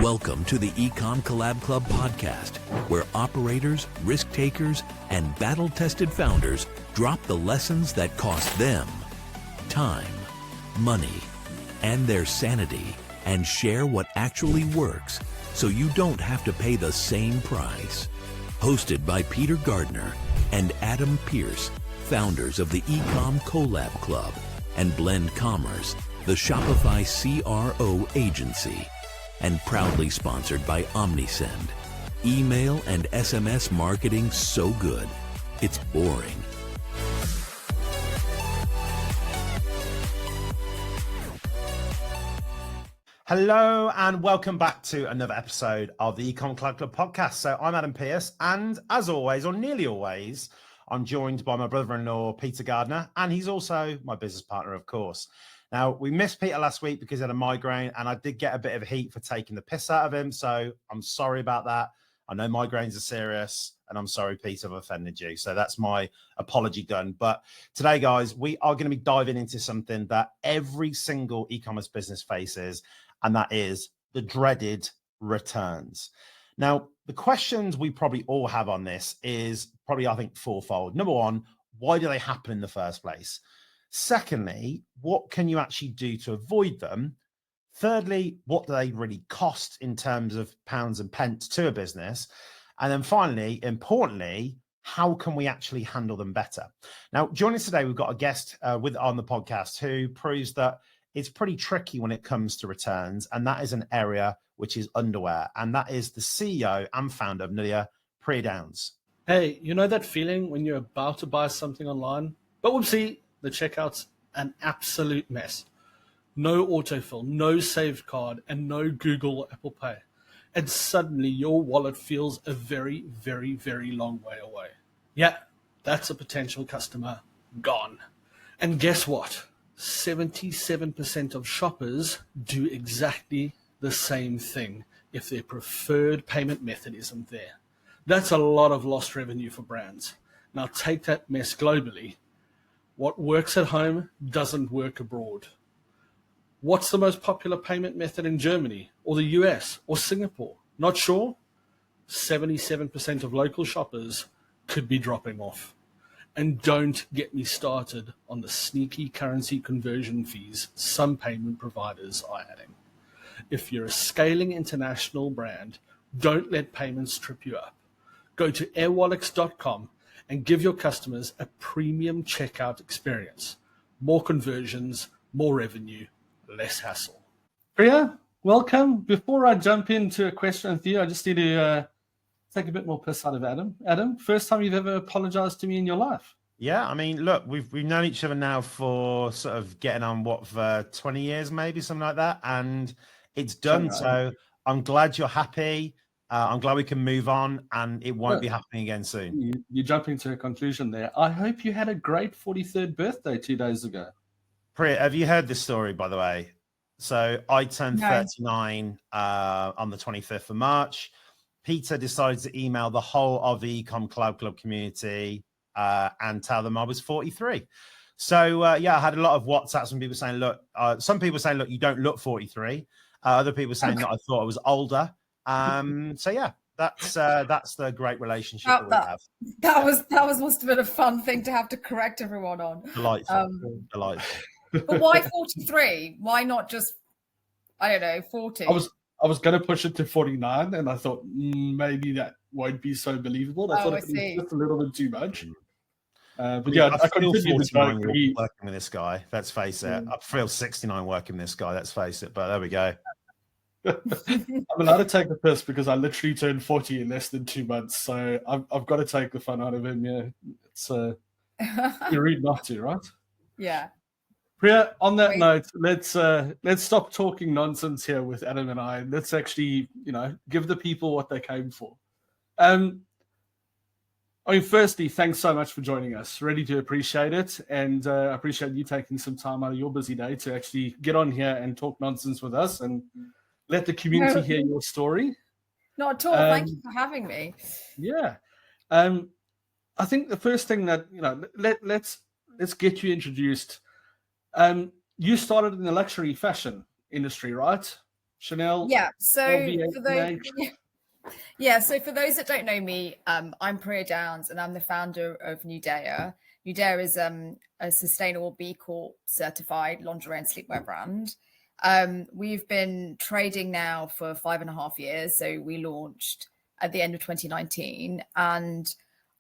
Welcome to the Ecom Collab Club podcast, where operators, risk takers, and battle-tested founders drop the lessons that cost them time, money, and their sanity, and share what actually works so you don't have to pay the same price. Hosted by Peter Gardner and Adam Pearce, founders of the Ecom Collab Club and Blend Commerce, the Shopify CRO agency, and proudly sponsored by OmniSend. Email and SMS marketing so good, it's boring. Hello and welcome back to another episode of the Ecom Collab Club podcast. So I'm Adam Pearce, and as always, or nearly always, I'm joined by my brother-in-law, Peter Gardner, and he's also my business partner, of course. Now, we missed Peter last week because he had a migraine, and I did get a bit of heat for taking the piss out of him, so I'm sorry about that. I know migraines are serious, and I'm sorry, Peter, I've offended you. So that's my apology done. But today, guys, we are going to be diving into something that every single e-commerce business faces, and that is the dreaded returns. Now, the questions we probably all have on this is probably, I think, fourfold. Number one, why do they happen in the first place? Secondly, what can you actually do to avoid them? Thirdly, what do they really cost in terms of pounds and pence to a business? And then finally, importantly, how can we actually handle them better? Now, joining us today, we've got a guest on the podcast who proves that it's pretty tricky when it comes to returns, and that is an area which is underwear, and that is the CEO and founder of Nudea, Priya Downs. Hey, you know that feeling when you're about to buy something online, but whoopsie, the checkout's an absolute mess. No autofill, no saved card, and no Google or Apple Pay. And suddenly your wallet feels a very, very, very long way away. Yeah, that's a potential customer gone. And guess what? 77% of shoppers do exactly the same thing if their preferred payment method isn't there. That's a lot of lost revenue for brands. Now take that mess globally. What works at home doesn't work abroad. What's the most popular payment method in Germany or the US or Singapore? Not sure? 77% of local shoppers could be dropping off. And don't get me started on the sneaky currency conversion fees some payment providers are adding. If you're a scaling international brand, don't let payments trip you up. Go to airwallets.com and give your customers a premium checkout experience. More conversions, more revenue, less hassle. Priya, welcome. Before I jump into a question with you, I just need to take a bit more piss out of Adam. Adam, first time you've ever apologized to me in your life? Yeah, I mean, look, we've known each other now for sort of getting on, for 20 years, maybe, something like that, and it's done. So I'm glad you're happy. I'm glad we can move on, and it won't be happening again soon. You're jumping to a conclusion there. I hope you had a great 43rd birthday 2 days ago. Priya, have you heard this story, by the way? So I turned 39 on the 25th of March. Peter decided to email the whole of the Ecom Collab Club community and tell them I was 43. So, yeah, I had a lot of WhatsApps from people saying, look, some people saying, look, you don't look 43. Other people saying that I thought I was older. So yeah, that's the great relationship that we have. That must have been a fun thing to have to correct everyone on. Delightful. But why 43? Why not just, I don't know, 40? I was going to push it to 49, and I thought maybe that won't be so believable. I thought it was just a little bit too much. But yeah, I continue to working with this guy. Let's face it. I feel 69 working with this guy. Let's face it. But there we go. I'm allowed to take the piss because I literally turned 40 in less than 2 months, so I've got to take the fun out of him. Yeah, it's you're rude not to, right? Yeah. Priya, on that note, let's stop talking nonsense here with Adam and I. Let's actually, give the people what they came for. Firstly, thanks so much for joining us. Really do appreciate it, and I appreciate you taking some time out of your busy day to actually get on here and talk nonsense with us and let the community hear your story. Not at all. Thank you for having me. Yeah. I think the first thing that, let's get you introduced. You started in the luxury fashion industry, right? Chanel. Yeah. So LVMH. for those, yeah. So for those that don't know me, I'm Priya Downs, and I'm the founder of Nudea. Nudea is a sustainable B Corp certified lingerie and sleepwear brand. We've been trading now for 5.5 years. So we launched at the end of 2019, and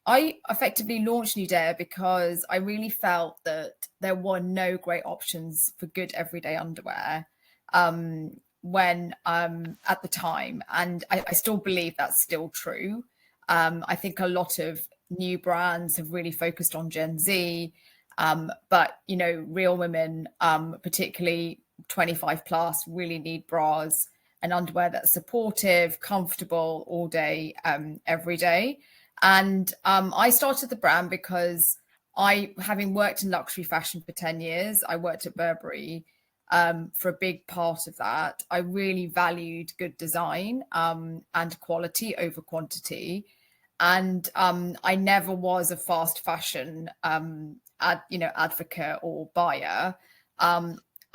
I effectively launched Nudea because I really felt that there were no great options for good everyday underwear when at the time, and I still believe that's still true. I think a lot of new brands have really focused on Gen Z, but real women, particularly 25 plus, really need bras and underwear that's supportive, comfortable all day, every day. And I started the brand because having worked in luxury fashion for 10 years, I worked at Burberry for a big part of that. I really valued good design and quality over quantity. And I never was a fast fashion advocate or buyer.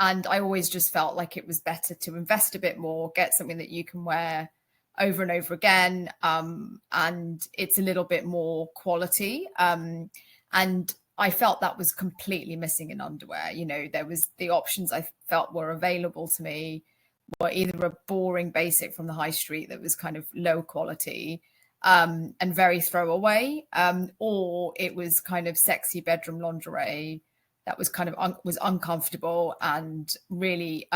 And I always just felt like it was better to invest a bit more, get something that you can wear over and over again, and it's a little bit more quality. And I felt that was completely missing in underwear. There was the options I felt were available to me were either a boring basic from the high street that was kind of low quality and very throwaway, or it was kind of sexy bedroom lingerie that was kind of was uncomfortable and really,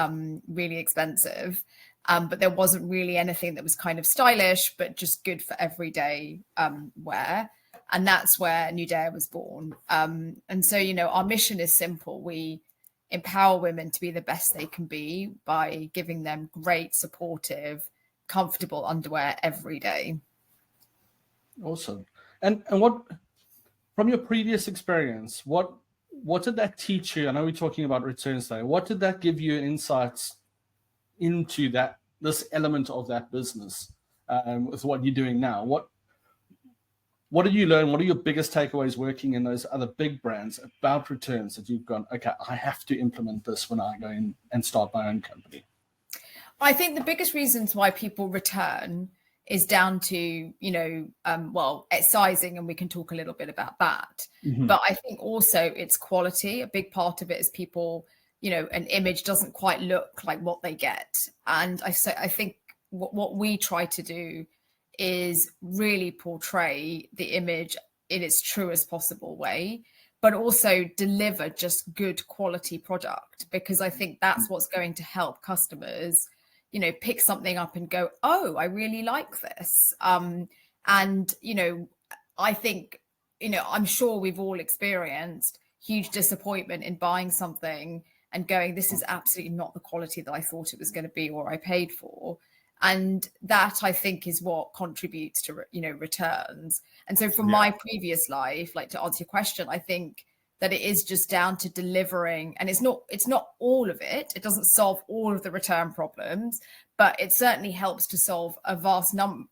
really expensive. But there wasn't really anything that was kind of stylish, but just good for everyday wear. And that's where Nudea was born. And so, our mission is simple. We empower women to be the best they can be by giving them great, supportive, comfortable underwear every day. Awesome. And what, from your previous experience, what did that teach you? I know we're talking about returns today. What did that give you insights into this element of that business with what you're doing now? What did you learn? What are your biggest takeaways working in those other big brands about returns that you've gone, okay, I have to implement this when I go in and start my own company? I think the biggest reasons why people return is down to, it's sizing, and we can talk a little bit about that. Mm-hmm. But I think also it's quality. A big part of it is people, an image doesn't quite look like what they get. And I think what we try to do is really portray the image in its truest possible way, but also deliver just good quality product, because I think that's what's going to help customers pick something up and go, oh, I really like this. And, I think, I'm sure we've all experienced huge disappointment in buying something and going, this is absolutely not the quality that I thought it was going to be or I paid for. And that, I think, is what contributes to, returns. And so from my previous life, like, to answer your question, I think that it is just down to delivering, and it's not all of it. It doesn't solve all of the return problems, but it certainly helps to solve a vast number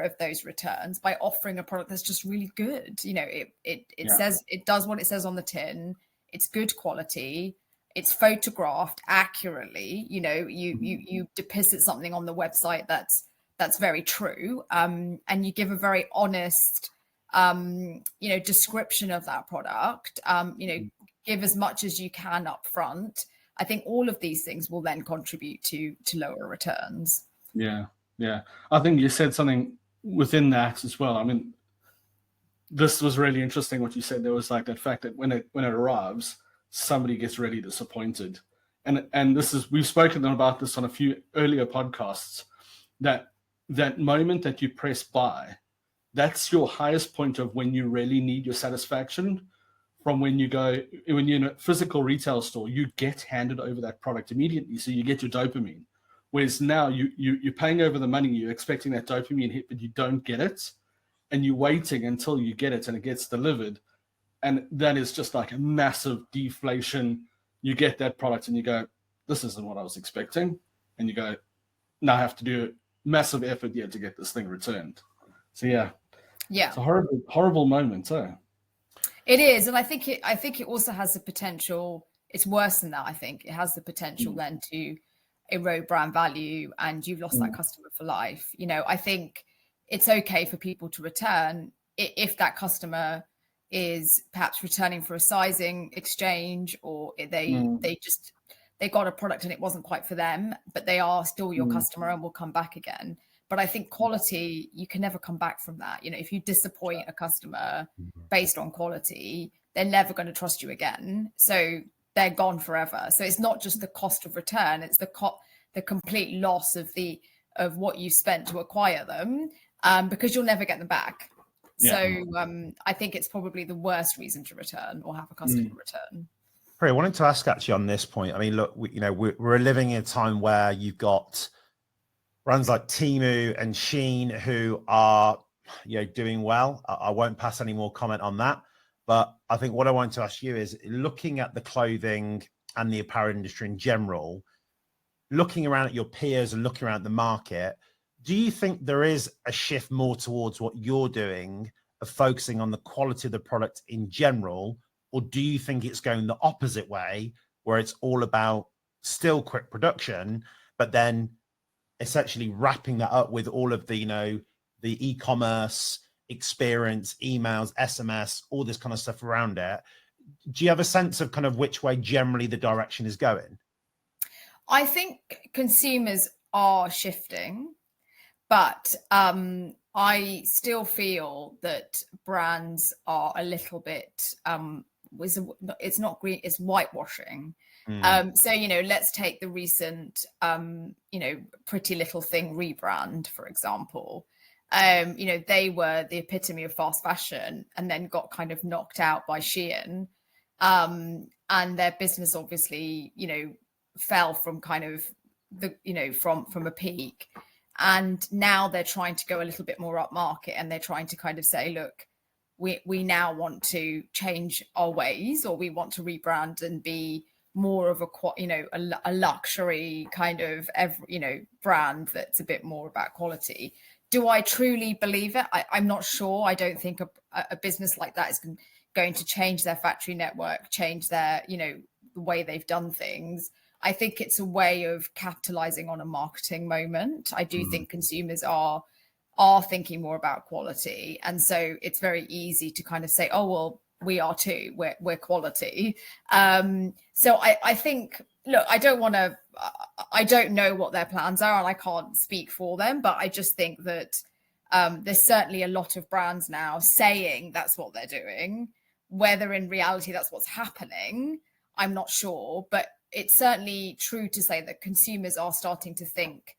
of those returns by offering a product that's just really good. It says, it does what it says on the tin. It's good quality. It's photographed accurately. You depict something on the website that's very true, and you give a very honest description of that product, give as much as you can up front. I think all of these things will then contribute to lower returns. Yeah. I think you said something within that as well. I mean, this was really interesting what you said. There was like that fact that when it arrives, somebody gets really disappointed. And this is, we've spoken about this on a few earlier podcasts, that moment that you press buy, that's your highest point of when you really need your satisfaction. From when you're in a physical retail store, you get handed over that product immediately. So you get your dopamine. Whereas now you're paying over the money, you're expecting that dopamine hit, but you don't get it. And you're waiting until you get it and it gets delivered. And that is just like a massive deflation. You get that product and you go, this isn't what I was expecting. And you go, now I have to do a massive effort here to get this thing returned. So yeah. It's a horrible, horrible moment. It is. And I think it also has the potential, it's worse than that. I think it has the potential then to erode brand value and you've lost that customer for life. You know, I think it's okay for people to return if that customer is perhaps returning for a sizing exchange, or they got a product and it wasn't quite for them, but they are still your customer and will come back again. But I think quality, you can never come back from that. You know, if you disappoint a customer based on quality, they're never going to trust you again. So they're gone forever. So it's not just the cost of return, it's the complete loss of what you spent to acquire them, because you'll never get them back. Yeah. So I think it's probably the worst reason to return or have a customer return. Priya, I wanted to ask actually on this point. I mean, look, we're living in a time where you've got brands like Temu and Shein who are, doing well. I won't pass any more comment on that. But I think what I want to ask you is, looking at the clothing and the apparel industry in general, looking around at your peers and looking around at the market, do you think there is a shift more towards what you're doing of focusing on the quality of the product in general? Or do you think it's going the opposite way, where it's all about still quick production, but then essentially wrapping that up with all of the, the e-commerce experience, emails, SMS, all this kind of stuff around it? Do you have a sense of kind of which way generally the direction is going? I think consumers are shifting, but I still feel that brands are a little bit, it's not green, it's whitewashing. So, let's take the recent, Pretty Little Thing rebrand, for example. They were the epitome of fast fashion and then got kind of knocked out by Shein. And their business obviously, fell from kind of from a peak. And now they're trying to go a little bit more upmarket, and they're trying to kind of say, look, we now want to change our ways, or we want to rebrand and be more of a luxury kind of brand that's a bit more about quality. Do I truly believe it? I'm not sure. I don't think a business like that is going to change their factory network, change their, the way they've done things. I think it's a way of capitalizing on a marketing moment. I do think consumers are thinking more about quality. And so it's very easy to kind of say, oh, well, we are too, we're quality. So I think, look, I don't know what their plans are, and I can't speak for them, but I just think that there's certainly a lot of brands now saying that's what they're doing. Whether in reality that's what's happening, I'm not sure, but it's certainly true to say that consumers are starting to think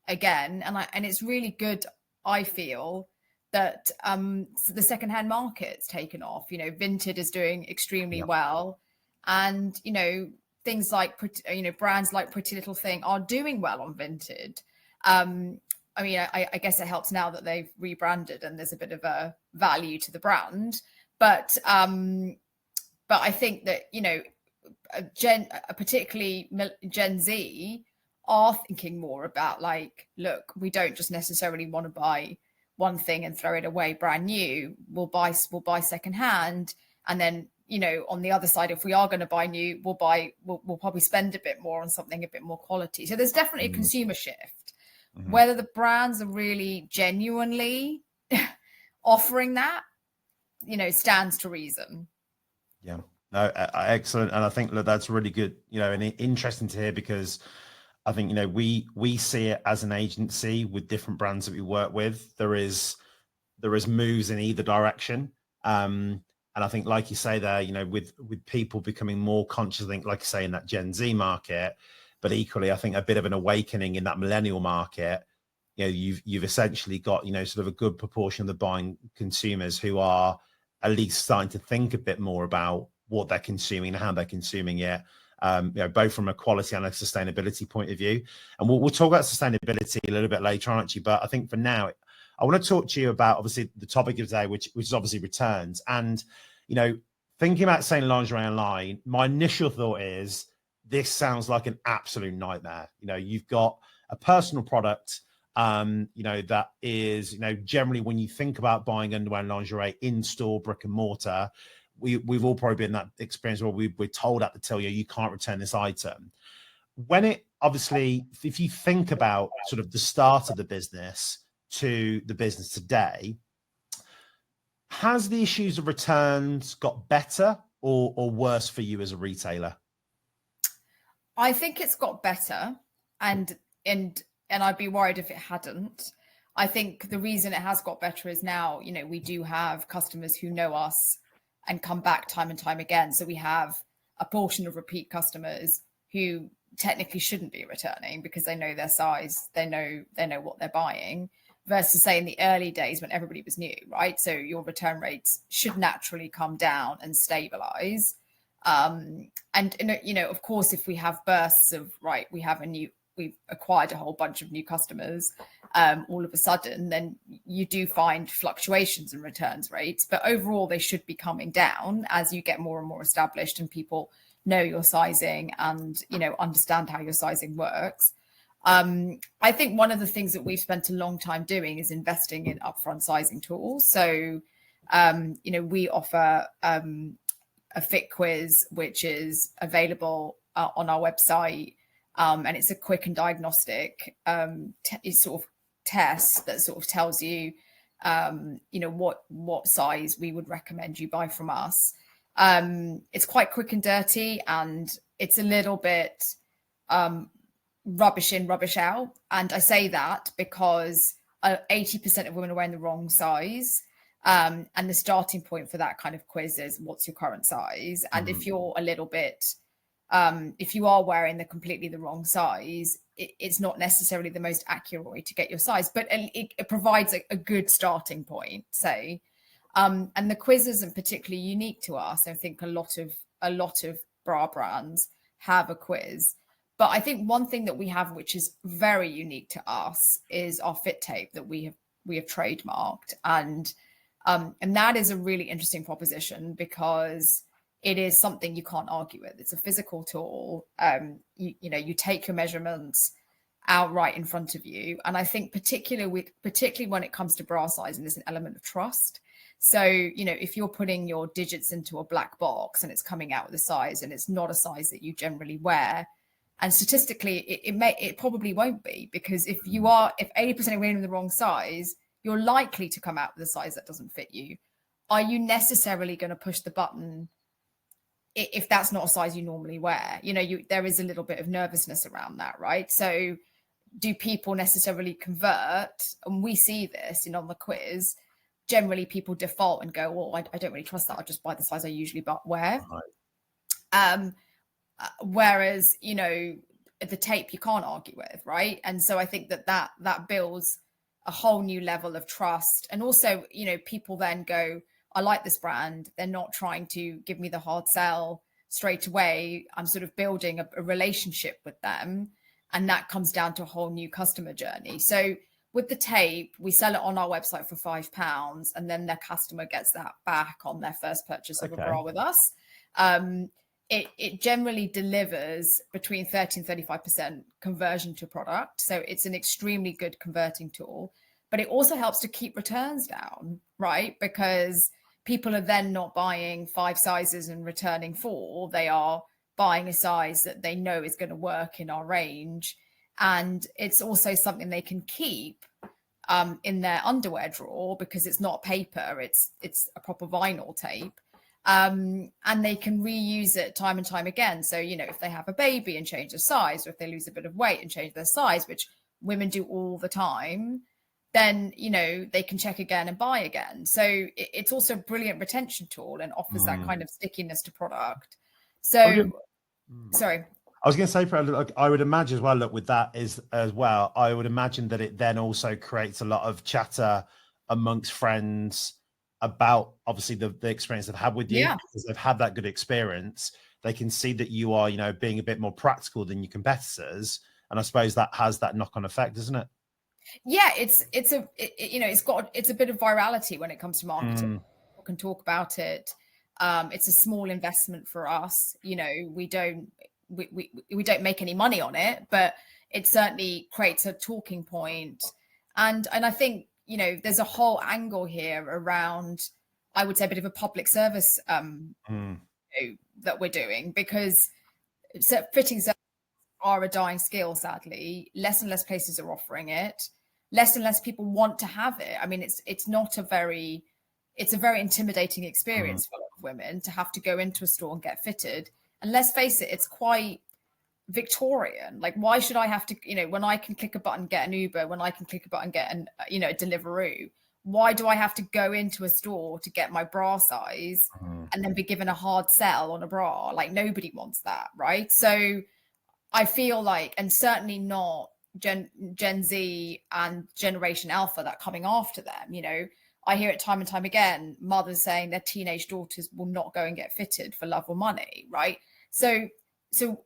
again. And it's really good, I feel, that the secondhand market's taken off. Vinted is doing extremely well. And, things like, brands like Pretty Little Thing are doing well on Vinted. I guess it helps now that they've rebranded and there's a bit of a value to the brand. But I think that, particularly Gen Z are thinking more about look, we don't just necessarily want to buy one thing and throw it away brand new. We'll buy secondhand, and then on the other side, if we are going to buy new, we'll probably spend a bit more on something a bit more quality. So there's definitely a consumer shift. Whether the brands are really genuinely offering that, stands to reason. Yeah. No, excellent. And I think that's really good, and interesting to hear, because I think, we see it as an agency with different brands that we work with. There is moves in either direction. And I think, like you say there, with people becoming more conscious, I think, like you say, in that Gen Z market, but equally, I think a bit of an awakening in that millennial market. You've essentially got, sort of a good proportion of the buying consumers who are at least starting to think a bit more about what they're consuming and how they're consuming it, both from a quality and a sustainability point of view. And we'll talk about sustainability a little bit later, aren't you? But I think for now, I want to talk to you about, obviously, the topic of today, which is obviously returns. And, thinking about selling lingerie online, my initial thought is, this sounds like an absolute nightmare. You've got a personal product, that is, generally when you think about buying underwear and lingerie in store, brick and mortar, we've all probably been in that experience where we're told at the till, you can't return this item. When it obviously, if you think about sort of the start of the business to the business today, has the issues of returns got better or worse for you as a retailer? I think it's got better, and I'd be worried if it hadn't. I think the reason it has got better is now, you know, we do have customers who know us and come back time and time again. So we have a portion of repeat customers who technically shouldn't be returning because they know their size, they know what they're buying, versus say in the early days when everybody was new, right? So your return rates should naturally come down and stabilize. And you know, of course, if we have bursts of, right, we've acquired a whole bunch of new customers all of a sudden, then you do find fluctuations in returns rates. But overall, they should be coming down as you get more and more established and people know your sizing and, you know, understand how your sizing works. I think one of the things that we've spent a long time doing is investing in upfront sizing tools. So, you know, we offer a fit quiz, which is available on our website. And it's a quick and diagnostic sort of test that sort of tells you, you know, what size we would recommend you buy from us. It's quite quick and dirty, and it's a little bit rubbish in, rubbish out. And I say that because 80% of women are wearing the wrong size. And the starting point for that kind of quiz is, what's your current size? And if you're a little bit, if you are wearing completely the wrong size, it's not necessarily the most accurate way to get your size, but it provides a good starting point, say. And the quiz isn't particularly unique to us. I think a lot of bra brands have a quiz. But I think one thing that we have, which is very unique to us, is our fit tape that we have trademarked. And that is a really interesting proposition because it is something you can't argue with. It's a physical tool. You know, you take your measurements outright in front of you. And I think particularly when it comes to bra sizing, there's an element of trust. So, you know, if you're putting your digits into a black box and it's coming out with a size and it's not a size that you generally wear, and statistically it probably won't be, because if 80% are wearing the wrong size, you're likely to come out with a size that doesn't fit you. Are you necessarily going to push the button if that's not a size you normally wear? You know, there is a little bit of nervousness around that, right? So do people necessarily convert? And we see this on the quiz. Generally, people default and go, well, I don't really trust that. I'll just buy the size I usually wear. Right. Whereas, you know, the tape you can't argue with, right? And so I think that builds a whole new level of trust. And also, you know, people then go, I like this brand. They're not trying to give me the hard sell straight away. I'm sort of building a relationship with them. And that comes down to a whole new customer journey. So with the tape, we sell it on our website for £5, and then their customer gets that back on their first purchase of a bra with us. It generally delivers between 30 and 35% conversion to product. So it's an extremely good converting tool, but it also helps to keep returns down, right? Because people are then not buying 5 sizes and returning 4. They are buying a size that they know is going to work in our range. And it's also something they can keep in their underwear drawer because it's not paper, it's a proper vinyl tape. And they can reuse it time and time again. So, you know, if they have a baby and change their size, or if they lose a bit of weight and change their size, which women do all the time, then, you know, they can check again and buy again. So it's also a brilliant retention tool and offers that kind of stickiness to product. So, sorry. I was going to say, look, I would imagine as well, look, with that as well, I would imagine that it then also creates a lot of chatter amongst friends about obviously the experience they've had with you, because they've had that good experience. They can see that you are, you know, being a bit more practical than your competitors. And I suppose that has that knock-on effect, doesn't it? Yeah, it's a bit of virality when it comes to marketing. People can talk about it. It's a small investment for us. You know, we don't make any money on it, but it certainly creates a talking point. And I think, you know, there's a whole angle here around, I would say, a bit of a public service you know, that we're doing, because fitting are a dying skill, sadly. Less and less places are offering it. Less and less people want to have it. I mean, it's a very intimidating experience for a lot of women to have to go into a store and get fitted. And let's face it, it's quite Victorian. Like, why should I have to, when I can click a button, get an Uber, when I can click a button, get a Deliveroo, why do I have to go into a store to get my bra size and then be given a hard sell on a bra? Like, nobody wants that, right? So I feel like, and certainly not Gen Z and Generation Alpha that are coming after them, I hear it time and time again, mothers saying their teenage daughters will not go and get fitted for love or money, right? So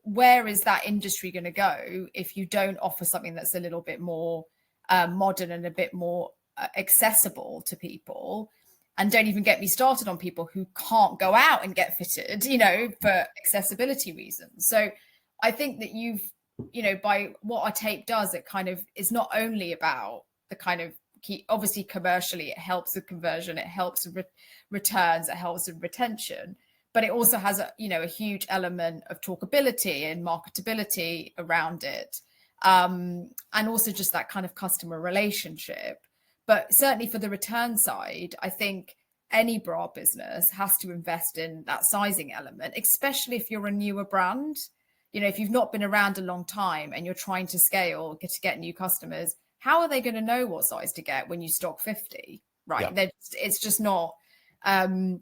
where is that industry going to go if you don't offer something that's a little bit more modern and a bit more accessible to people? And don't even get me started on people who can't go out and get fitted, for accessibility reasons. So I think that by what our tape does, it kind of is not only about the kind of obviously commercially, it helps with conversion, it helps with returns, it helps with retention, but it also has a huge element of talkability and marketability around it, and also just that kind of customer relationship. But certainly for the return side, I think any bra business has to invest in that sizing element, especially if you're a newer brand. If you've not been around a long time and you're trying to scale, to get new customers, how are they going to know what size to get when you stock 50, right? Yeah. It's just not. And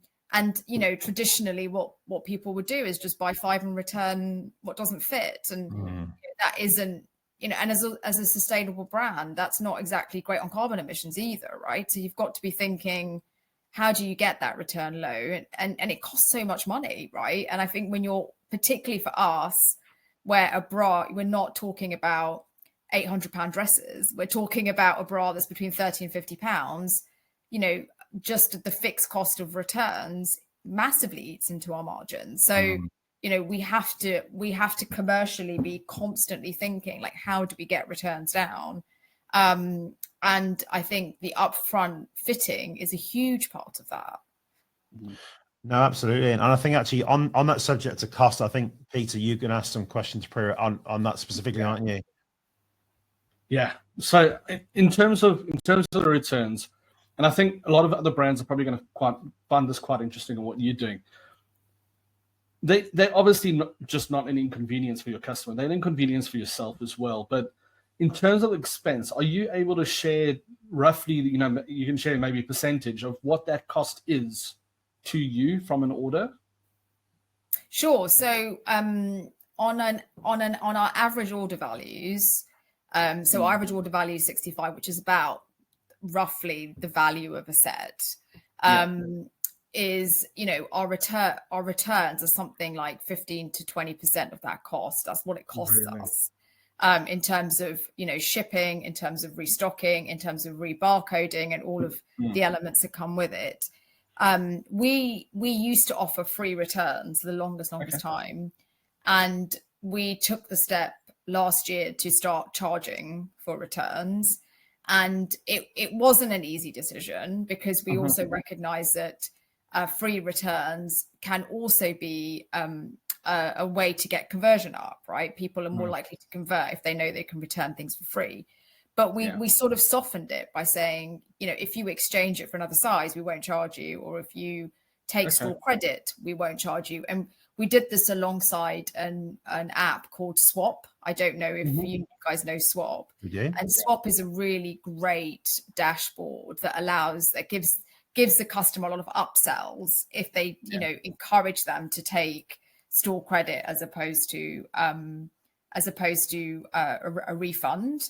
traditionally, what people would do is just buy 5 and return what doesn't fit, and that isn't. And as a sustainable brand, that's not exactly great on carbon emissions either, right? So you've got to be thinking, how do you get that return low? And it costs so much money, right? And I think when you're, particularly for us, where a bra, we're not talking about £800 dresses. We're talking about a bra that's between 30 and 50 pounds. Just the fixed cost of returns massively eats into our margins. So, we have to commercially be constantly thinking, like, how do we get returns down? And I think the upfront fitting is a huge part of that. No, absolutely. And I think actually on that subject of cost, I think, Peter, you can ask some questions Priya on that specifically, aren't you? Yeah. So in terms of the returns, and I think a lot of other brands are probably going to find this quite interesting in what you're doing. They're obviously not an inconvenience for your customer. They're an inconvenience for yourself as well. But in terms of expense, are you able to share roughly, you can share maybe a percentage of what that cost is to you from an order? Sure. So on our average order values, so our average order value is 65, which is about roughly the value of a set. Is our returns are something like 15 to 20% of that cost. That's what it costs us, in terms of shipping, in terms of restocking, in terms of rebarcoding, and all of the elements that come with it. We used to offer free returns the longest time, and we took the step last year to start charging for returns, and it wasn't an easy decision, because we also recognize that free returns can also be a way to get conversion up, right? People are more likely to convert if they know they can return things for free. But we sort of softened it by saying, if you exchange it for another size, we won't charge you. Or if you take store credit, we won't charge you. And we did this alongside an app called Swap. I don't know if you guys know Swap. And Swap is a really great dashboard that gives the customer a lot of upsells if they, encourage them to take store credit as opposed to a refund.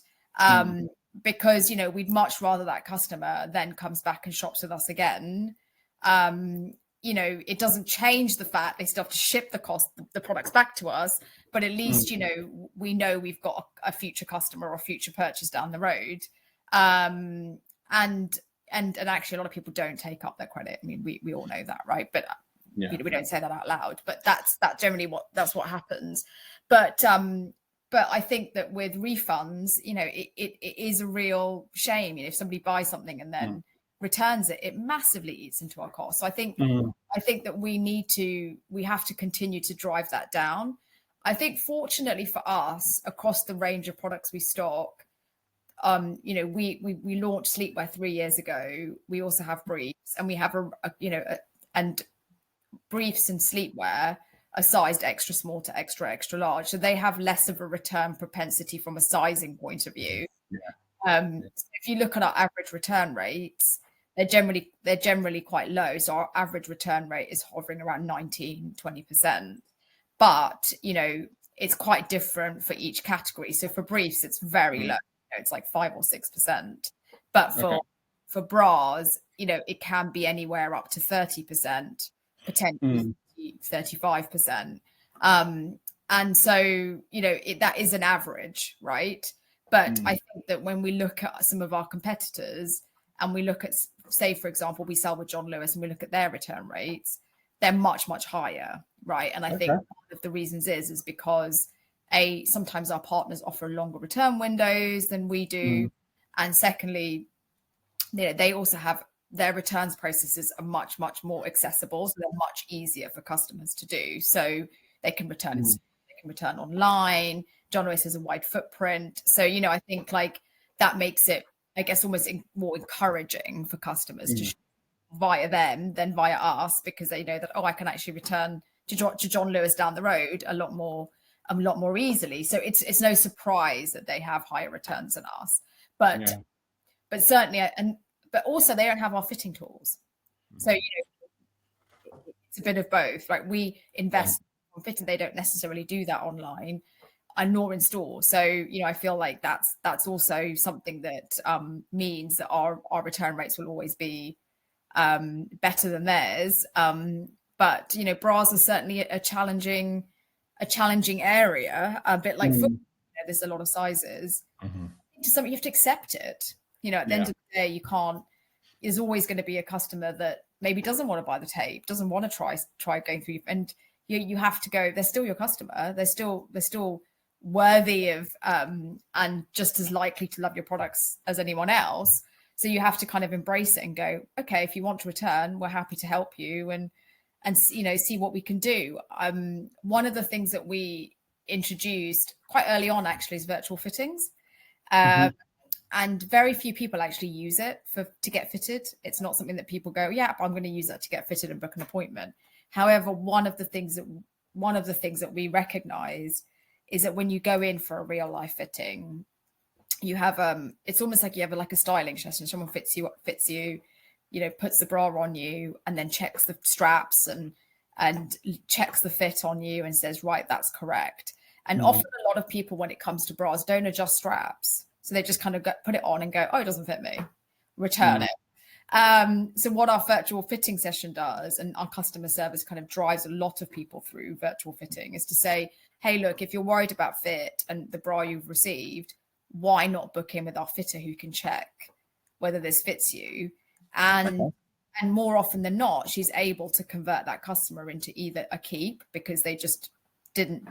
Because we'd much rather that customer then comes back and shops with us again. It doesn't change the fact they still have to ship the products back to us, but at least we know we've got a future customer or future purchase down the road. And actually a lot of people don't take up their credit. I mean, we all know that, right? But we don't say that out loud, but that's generally what happens. But I think that with refunds, it is a real shame. If somebody buys something and then returns it, it massively eats into our costs. So I think that we have to continue to drive that down. I think fortunately for us, across the range of products we stock, we launched sleepwear 3 years ago. We also have briefs, and we have and briefs and sleepwear are sized extra small to extra large, so they have less of a return propensity from a sizing point of view. So if you look at our average return rates, they're generally quite low. So our average return rate is hovering around 19-20%. But it's quite different for each category. So for briefs, it's very low. It's like 5 or 6%. But for bras, it can be anywhere up to 30%, potentially 35%. And so, that is an average, right? But I think that when we look at some of our competitors and we look at, say, for example, we sell with John Lewis and we look at their return rates, they're much, much higher, right? And I think one of the reasons is because sometimes our partners offer longer return windows than we do. And secondly, they also have their returns processes are much, much more accessible. So they're much easier for customers to do. So they can return online. John Lewis has a wide footprint. So, I think like that makes it, I guess, almost more encouraging for customers to shop via them than via us, because they know that, I can actually return to John Lewis down the road a lot more easily. So it's no surprise that they have higher returns than us. But certainly, but also they don't have our fitting tools. So, it's a bit of both. Like we invest in fitting, they don't necessarily do that online and nor in store. So, I feel like that's also something that means that our return rates will always be better than theirs. But, bras are certainly a challenging area, a bit like footwear. There's a lot of sizes. It's something you have to accept it. At the end of the day, you can't. There's always going to be a customer that maybe doesn't want to buy the tape, doesn't want to try going through, and you have to go. They're still your customer. They're still worthy of and just as likely to love your products as anyone else. So you have to kind of embrace it and go, okay, if you want to return, we're happy to help you and see what we can do. One of the things that we introduced quite early on actually is virtual fittings. And very few people actually use it to get fitted. It's not something that people go, yeah, I'm going to use that to get fitted and book an appointment. However, one of the things that we recognize is that when you go in for a real life fitting, you have it's almost like you have like a styling session. Someone fits you, puts the bra on you and then checks the straps and checks the fit on you and says, right, that's correct. And often a lot of people, when it comes to bras, don't adjust straps. So they just kind of put it on and go, it doesn't fit me, return it. So what our virtual fitting session does, and our customer service kind of drives a lot of people through virtual fitting, is to say, hey, look, if you're worried about fit and the bra you've received, why not book in with our fitter who can check whether this fits you? And more often than not, she's able to convert that customer into either a keep because they just didn't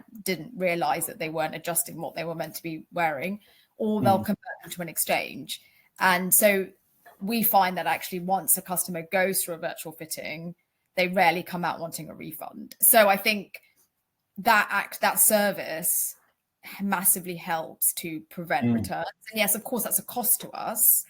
realize that they weren't adjusting what they were meant to be wearing, or they'll convert them to an exchange. And so we find that actually once a customer goes through a virtual fitting, they rarely come out wanting a refund. So I think that service massively helps to prevent returns. And yes, of course, that's a cost to us,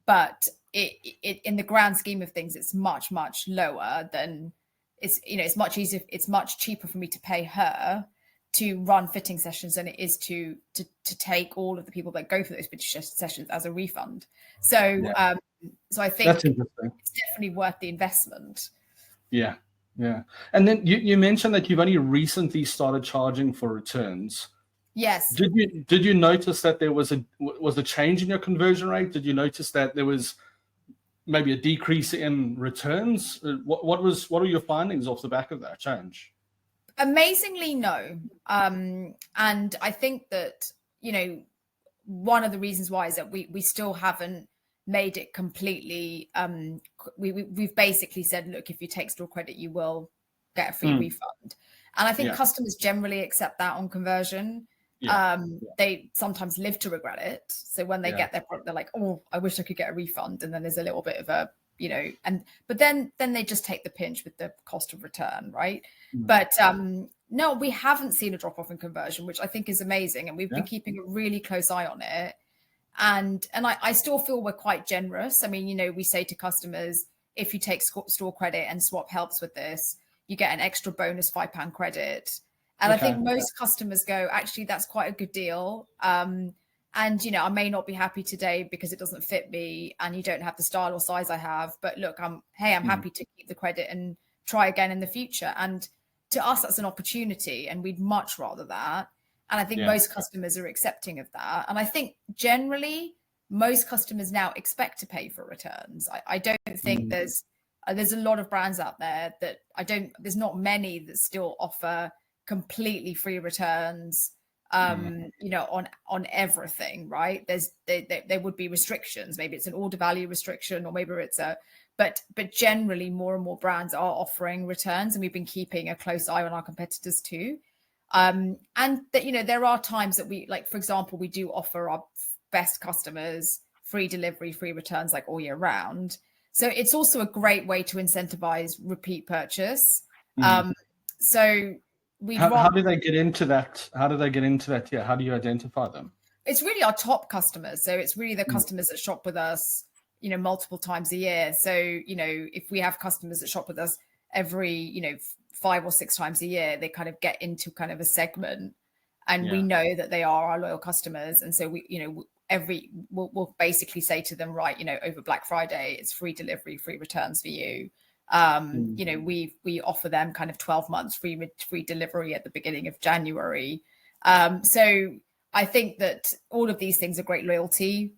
but it in the grand scheme of things, it's much, much lower than it's much easier. It's much cheaper for me to pay her to run fitting sessions than it is to take all of the people that go through those fitting sessions as a refund. So, so I think it's definitely worth the investment. Yeah. And then you mentioned that you've only recently started charging for returns. Yes. Did you notice that there was a change in your conversion rate? Did you notice that there was maybe a decrease in returns? What were your findings off the back of that change? Amazingly, no. And I think that, one of the reasons why is that we still haven't made it completely. We've basically said, look, if you take store credit, you will get a free refund. And I think customers generally accept that on conversion. They sometimes live to regret it. So when they get their product, they're like, oh, I wish I could get a refund. And then there's a little bit of a, but then they just take the pinch with the cost of return, right? But No, we haven't seen a drop off in conversion, which I think is amazing, and we've been keeping a really close eye on it. And I still feel we're quite generous. I mean, you know, we say to customers, if you take store credit and Swap helps with this, you get an extra bonus £5 credit. And I think most customers go, actually, that's quite a good deal. And, you know, I may not be happy today because it doesn't fit me and you don't have the style or size I have. But look, I'm happy to keep the credit and try again in the future. And to us, that's an opportunity, and we'd much rather that. And I think most customers are accepting of that. And I think generally most customers now expect to pay for returns. I don't think there's a lot of brands out there that there's not many that still offer completely free returns, you know, on everything, right? There would be restrictions. Maybe it's an order value restriction, or maybe it's but generally more and more brands are offering returns, and we've been keeping a close eye on our competitors too. And that, you know, there are times that we, like, for example, we do offer our best customers free delivery, free returns, like all year round. So it's also a great way to incentivize repeat purchase. So how do they get into that? How do they get into that? Yeah. How do you identify them? It's really our top customers. So it's really the customers that shop with us, you know, multiple times a year. So, you know, if we have customers that shop with us every, you know, 5 or 6 times a year, they kind of get into kind of a segment, and we know that they are our loyal customers. And so we, you know, we'll basically say to them, right, you know, over Black Friday, it's free delivery, free returns for you. You know, we offer them kind of 12 months free delivery at the beginning of January. So I think that all of these things are great loyalty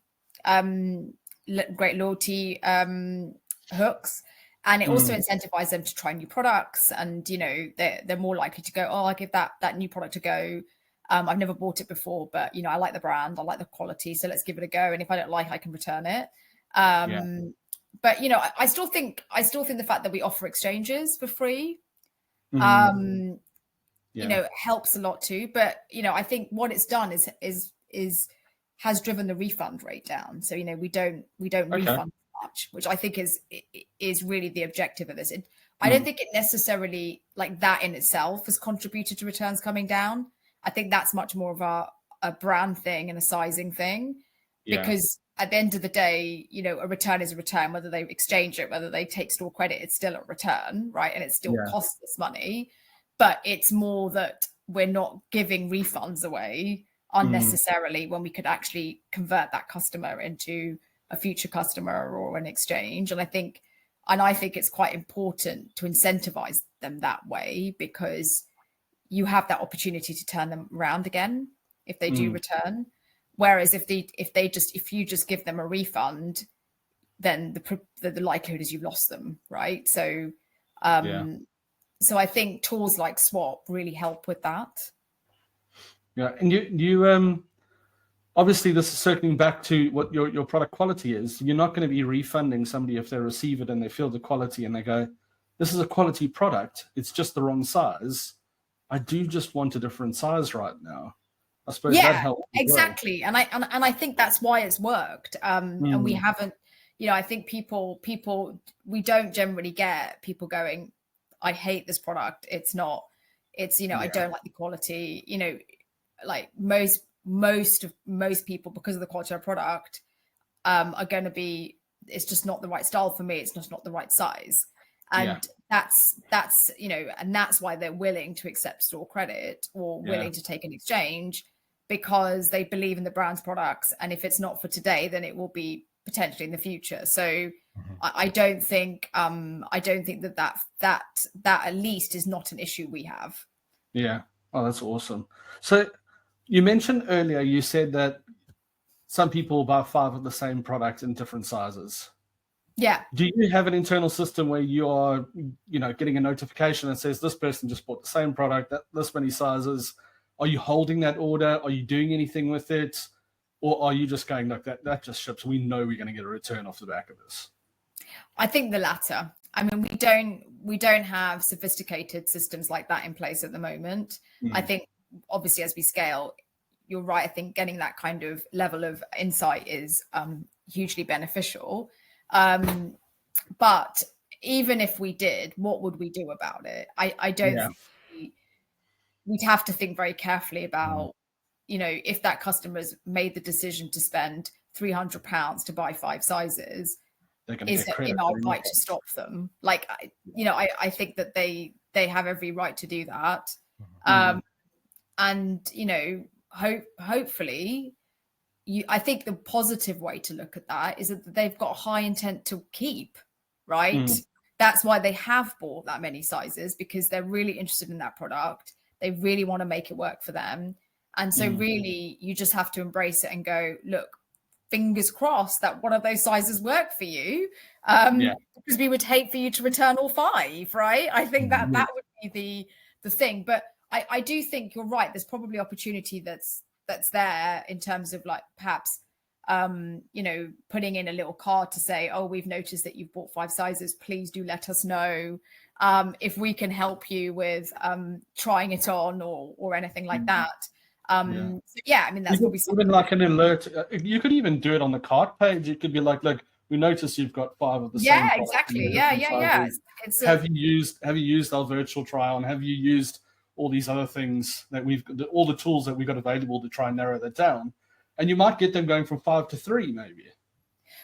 hooks. And it also incentivizes them to try new products. And, you know, they're more likely to go, oh, I'll give that new product a go. I've never bought it before, but, you know, I like the brand, I like the quality, so let's give it a go. And if I don't like, I can return it. But, you know, I still think the fact that we offer exchanges for free, you know, helps a lot too. But, you know, I think what it's done has driven the refund rate down. So, you know, we don't refund much, which I think is really the objective of this. I don't think it necessarily, like, that in itself has contributed to returns coming down. I think that's much more of a brand thing and a sizing thing, because at the end of the day, you know, a return is a return, whether they exchange it, whether they take store credit, it's still a return, right? And it still costs us money, but it's more that we're not giving refunds away unnecessarily when we could actually convert that customer into a future customer or an exchange. And I think it's quite important to incentivize them that way, because you have that opportunity to turn them around again if they do return. Whereas if you just give them a refund, then the likelihood is you've lost them, right? So so I think tools like Swap really help with that. Yeah, and you obviously, this is circling back to what your product quality is. You're not going to be refunding somebody if they receive it and they feel the quality and they go, this is a quality product, it's just the wrong size. I do just want a different size right now. I suppose that helps. Exactly. Well. And I think that's why it's worked. And we haven't, you know, I think people, we don't generally get people going, I hate this product. It's, you know, I don't like the quality, you know, like most people, because of the quality of product, are going to be, it's just not the right style for me. It's just not the right size. And that's, you know, and that's why they're willing to accept store credit or willing to take an exchange, because they believe in the brand's products. And if it's not for today, then it will be potentially in the future. So I don't think that at least is not an issue we have. Yeah. Oh, that's awesome. So you mentioned earlier, you said that some people buy 5 of the same product in different sizes. Yeah. Do you have an internal system where you are, you know, getting a notification that says this person just bought the same product, this many sizes? Are you holding that order? Are you doing anything with it? Or are you just going, look, that just ships, we know we're going to get a return off the back of this? I think the latter. I mean, we don't have sophisticated systems like that in place at the moment. I think obviously as we scale, you're right. I think getting that kind of level of insight is hugely beneficial. But even if we did, what would we do about it? I don't think we'd have to think very carefully about, if that customer's made the decision to spend £300 to buy 5 sizes, is it in our right to stop them? Like, I think that they have every right to do that. And, hopefully, I think the positive way to look at that is that they've got high intent to keep, right? That's why they have bought that many sizes, because they're really interested in that product. They really want to make it work for them. And so really, you just have to embrace it and go, look, fingers crossed that one of those sizes work for you. Because we would hate for you to return all 5, right? I think that would be the thing. But I do think you're right. There's probably opportunity that's there in terms of, like, perhaps putting in a little card to say, oh, we've noticed that you've bought 5 sizes, please do let us know if we can help you with trying it on or anything like that. I mean, that's probably something. Even like an alert, you could even do it on the cart page. It could be like, look, we noticed you've got 5 of the same. Yeah, exactly. Yeah. Have you used our virtual trial, and have you used all these other things that all the tools that we've got available to try and narrow that down? And you might get them going from 5 to 3, maybe.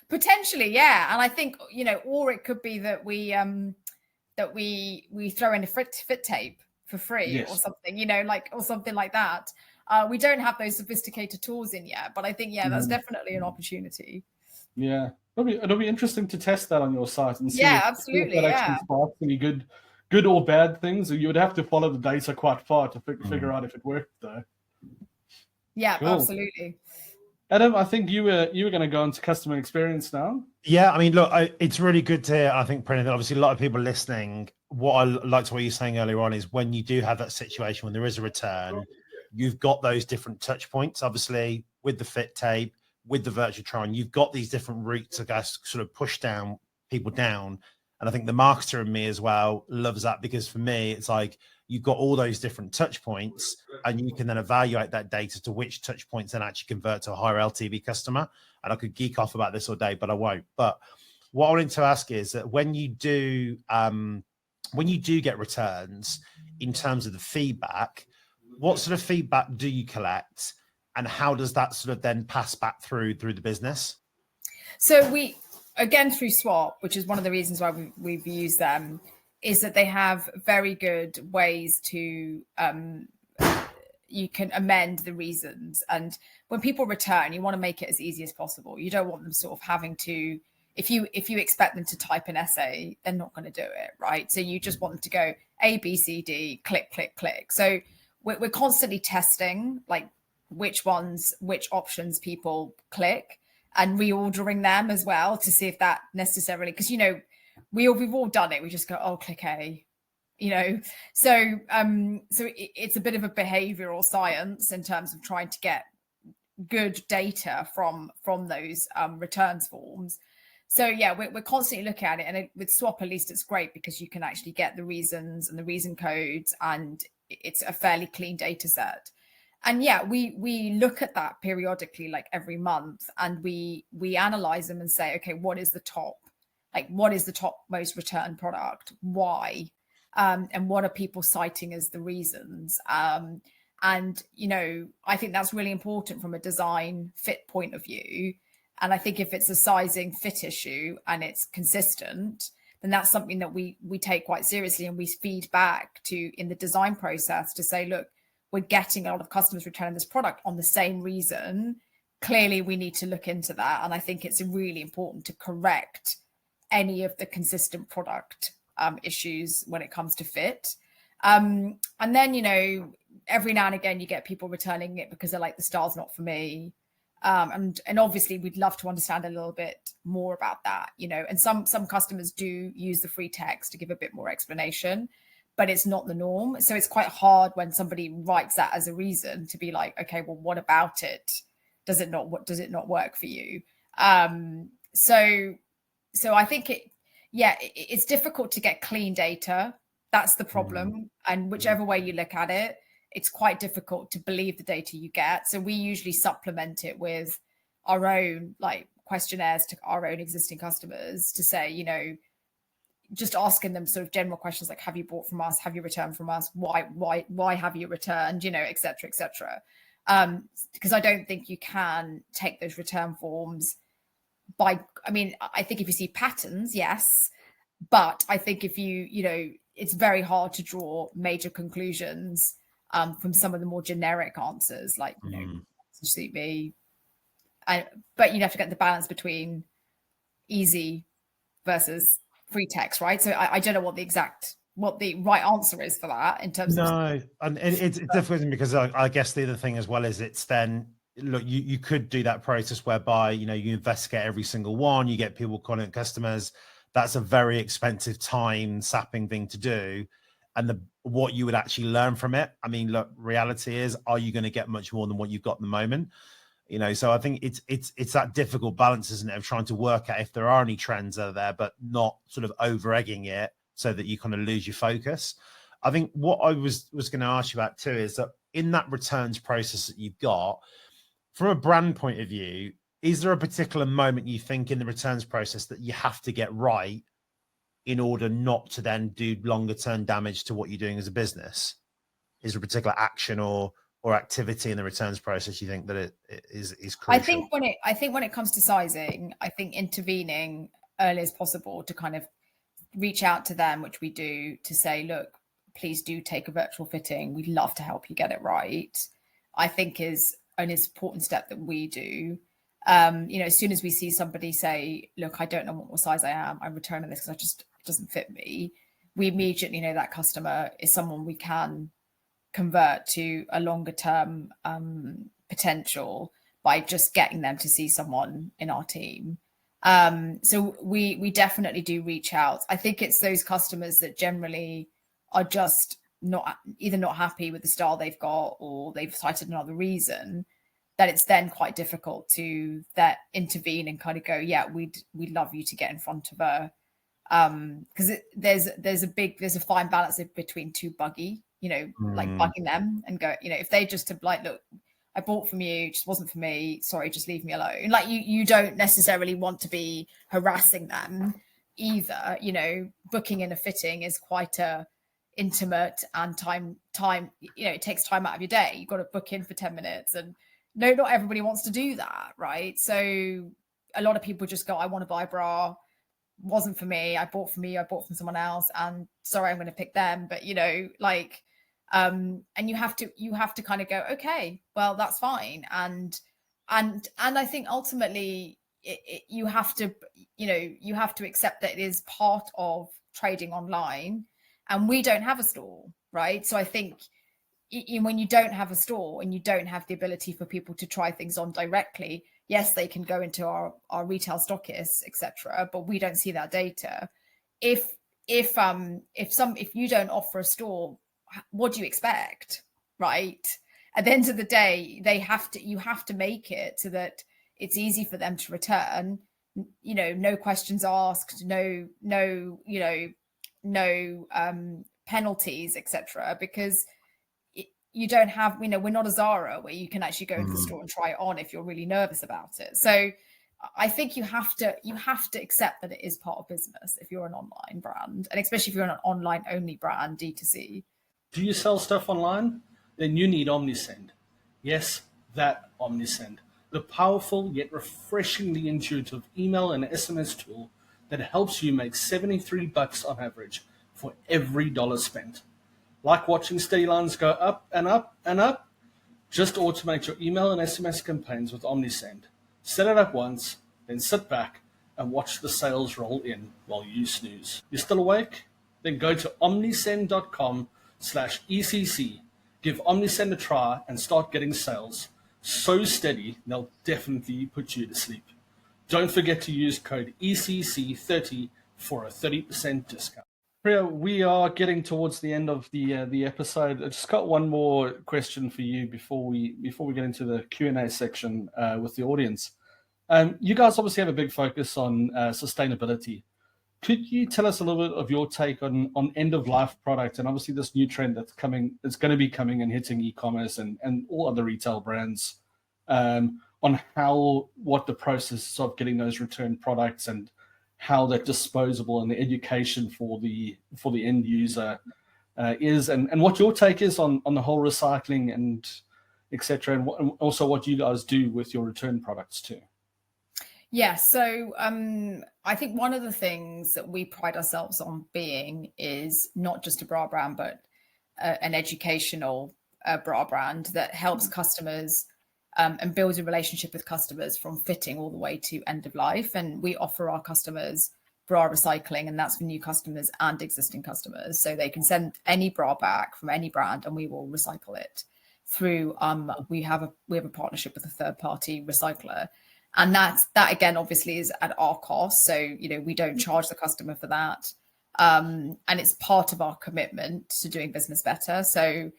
Potentially, yeah. And I think, or it could be that we throw in a fit tape for free, or something, or something like that. We don't have those sophisticated tools in yet, but I think, that's definitely an opportunity. Yeah, it'll be interesting to test that on your site and see. Yeah, absolutely. If that actually sparks any good or bad things. You would have to follow the data quite far to figure out if it worked, though. Yeah, cool. Absolutely. Adam, I think you were going to go into customer experience now. Yeah, I mean, look, it's really good to hear. I think, Priya, that obviously a lot of people listening. What I liked what you were saying earlier on is when you do have that situation when there is a return, you've got those different touch points. Obviously, with the fit tape, with the virtual try, and you've got these different routes to guys sort of push people down. And I think the marketer in me as well loves that, because for me, it's like you've got all those different touch points, and you can then evaluate that data to which touch points then actually convert to a higher LTV customer. And I could geek off about this all day, but I won't. But what I wanted to ask is that when you do get returns, in terms of the feedback, what sort of feedback do you collect, and how does that sort of then pass back through the business? So we, again, through Swap, which is one of the reasons why we've used them, is that they have very good ways to you can amend the reasons. And when people return, you want to make it as easy as possible. You don't want them sort of having to, if you expect them to type an essay, they're not going to do it, right? So you just want them to go A, B, C, D, click, click, click. So we're constantly testing, like, which options people click, and reordering them as well to see if that necessarily, because we've all done it. We just go, oh, click A, So it's a bit of a behavioral science in terms of trying to get good data from those returns forms. So yeah, we're constantly looking at it, and with Swap, at least, it's great because you can actually get the reasons and the reason codes, and it's a fairly clean data set. And yeah, we look at that periodically, like every month, and we analyze them and say, okay, what is the top most return product? Why? And what are people citing as the reasons? And, I think that's really important from a design fit point of view. And I think if it's a sizing fit issue and it's consistent, then that's something that we take quite seriously, and we feed back to in the design process to say, look, we're getting a lot of customers returning this product on the same reason. Clearly, we need to look into that. And I think it's really important to correct any of the consistent product issues when it comes to fit. And then, every now and again, you get people returning it because they're like, the style's not for me. And obviously, we'd love to understand a little bit more about that, and some customers do use the free text to give a bit more explanation, but it's not the norm. So it's quite hard when somebody writes that as a reason to be like, okay, well, what about it? Does it not work for you? So I think it's difficult to get clean data. That's the problem. And whichever way you look at it, it's quite difficult to believe the data you get. So we usually supplement it with our own, like, questionnaires to our own existing customers to say, just asking them sort of general questions like, have you bought from us? Have you returned from us? Why have you returned? Et cetera, et cetera. Because I don't think you can take those return forms I think if you see patterns, yes, but I think if it's very hard to draw major conclusions from some of the more generic answers, like, suit me. But you have to get the balance between easy versus free text, right? So I don't know what the right answer is for that in terms of. No, and it's difficult because I guess the other thing as well is it's then, look, you could do that process whereby, you investigate every single one, you get people calling customers. That's a very expensive time sapping thing to do. And what you would actually learn from it, I mean, look, reality is, are you going to get much more than what you've got in the moment? So I think it's that difficult balance, isn't it, of trying to work out if there are any trends that are there, but not sort of over egging it so that you kind of lose your focus. I think what I was going to ask you about too is that in that returns process that you've got, from a brand point of view, is there a particular moment you think in the returns process that you have to get right in order not to then do longer term damage to what you're doing as a business? Is there a particular action or activity in the returns process you think that it is crucial? I think when it comes to sizing, I think intervening early as possible to kind of reach out to them, which we do, to say, look, please do take a virtual fitting. We'd love to help you get it right. I think is an important step that we do. As soon as we see somebody say, look, I don't know what size I am, I'm returning this because it doesn't fit me, we immediately know that customer is someone we can convert to a longer term potential by just getting them to see someone in our team. So we definitely do reach out. I think it's those customers that generally are just not happy with the style they've got, or they've cited another reason, that it's then quite difficult to intervene and kind of go, yeah, we'd love you to get in front of her. Because there's a fine balance between too buggy, like bugging them and go, if they just have like, look, I bought from you, just wasn't for me, sorry, just leave me alone. Like you don't necessarily want to be harassing them either. Booking in a fitting is quite a intimate and time, it takes time out of your day. You've got to book in for 10 minutes, and no, not everybody wants to do that, right? So a lot of people just go, I want to buy a bra, wasn't for me, I bought from someone else, and sorry, I'm going to pick them. But and you have to kind of go, okay, well, that's fine. And I think ultimately you have to accept that it is part of trading online, and we don't have a store, right? So I think when you don't have a store and you don't have the ability for people to try things on directly, yes, they can go into our retail stockists, etc., but we don't see that data. If you don't offer a store, what do you expect, right? At the end of the day, you have to make it so that it's easy for them to return. No questions asked, no penalties, etc., because you don't have, we're not a Zara where you can actually go into the store and try it on if you're really nervous about it. So I think you have to accept that it is part of business if you're an online brand, and especially if you're an online only brand, D2C. Do you sell stuff online? Then you need OmniSend. Yes, that OmniSend. The powerful yet refreshingly intuitive email and SMS tool that helps you make $73 on average for every dollar spent. Like watching steady lines go up and up and up? Just automate your email and SMS campaigns with OmniSend. Set it up once, then sit back and watch the sales roll in while you snooze. You're still awake? Then go to omnisend.com/ECC. Give OmniSend a try and start getting sales so steady they'll definitely put you to sleep. Don't forget to use code ECC30 for a 30% discount. Priya, we are getting towards the end of the episode. I just got one more question for you before we get into the Q&A section with the audience. You guys obviously have a big focus on sustainability. Could you tell us a little bit of your take on end-of-life product, and obviously this new trend that's going to be coming and hitting e-commerce and all other retail brands, on what the process of getting those returned products and how that disposable and the education for the end user is, and what your take is on the whole recycling and etc., and also what you guys do with your return products too. Yeah, so I think one of the things that we pride ourselves on being is not just a bra brand, but an educational bra brand that helps customers and builds a relationship with customers from fitting all the way to end of life. And we offer our customers bra recycling, and that's for new customers and existing customers. So they can send any bra back from any brand and we will recycle it through we have a partnership with a third party recycler. And that again, obviously, is at our cost. So, we don't charge the customer for that. And it's part of our commitment to doing business better. So